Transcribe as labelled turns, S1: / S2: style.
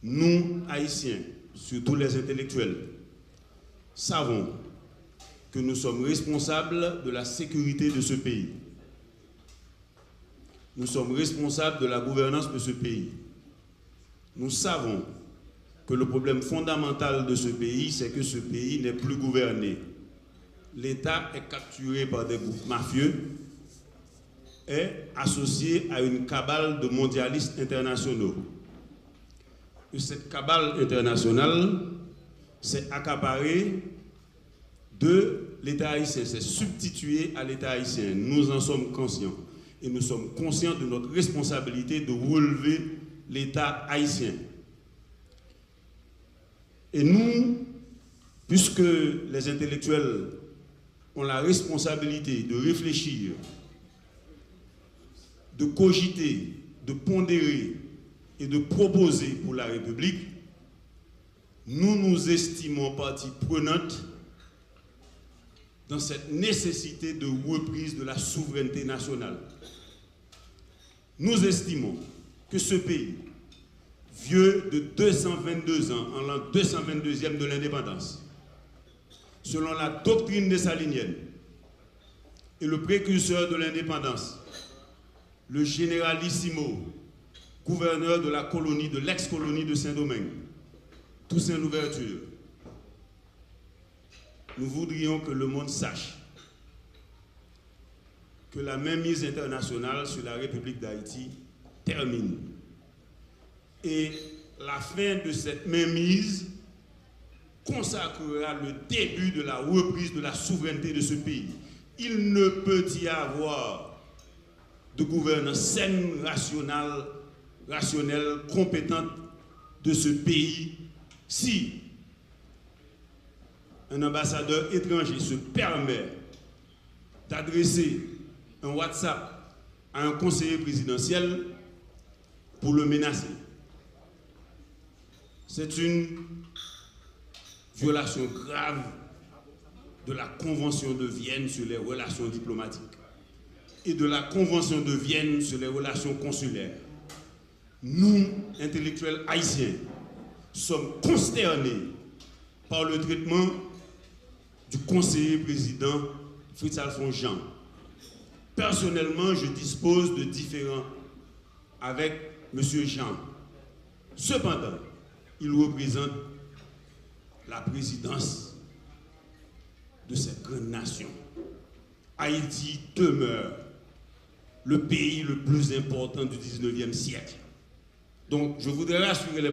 S1: Nous, Haïtiens, surtout les intellectuels, savons que nous sommes responsables de la sécurité de ce pays. Nous sommes responsables de la gouvernance de ce pays. Nous savons que le problème fondamental de ce pays, c'est que ce pays n'est plus gouverné. L'État est capturé par des groupes mafieux et associé à une cabale de mondialistes internationaux. Et cette cabale internationale s'est accaparée de l'État haïtien, s'est substituée à l'État haïtien. Nous en sommes conscients. Et nous sommes conscients de notre responsabilité de relever l'État haïtien. Et nous, puisque les intellectuels ont la responsabilité de réfléchir, de cogiter, de pondérer et de proposer pour la République, nous nous estimons partie prenante dans cette nécessité de reprise de la souveraineté nationale. Nous estimons que ce pays, vieux de 222 ans, en l'an 222e de l'indépendance, selon la doctrine dessalinienne et le précurseur de l'indépendance, le généralissimo, gouverneur de la colonie, de l'ex-colonie de Saint-Domingue, Toussaint Louverture, nous voudrions que le monde sache que la mainmise internationale sur la République d'Haïti termine. Et la fin de cette mainmise consacrera le début de la reprise de la souveraineté de ce pays. Il ne peut y avoir de gouvernance saine, rationnelle, compétente de ce pays si un ambassadeur étranger se permet d'adresser un WhatsApp à un conseiller présidentiel pour le menacer. C'est une violation grave de la Convention de Vienne sur les relations diplomatiques et de la Convention de Vienne sur les relations consulaires. Nous, intellectuels haïtiens, sommes consternés par le traitement du conseiller président Fritz-Alphonse Jean. Personnellement, je dispose de différends avec M. Jean. Cependant, il représente la présidence de cette grande nation. Haïti demeure le pays le plus important du 19e siècle. Donc, je voudrais rassurer les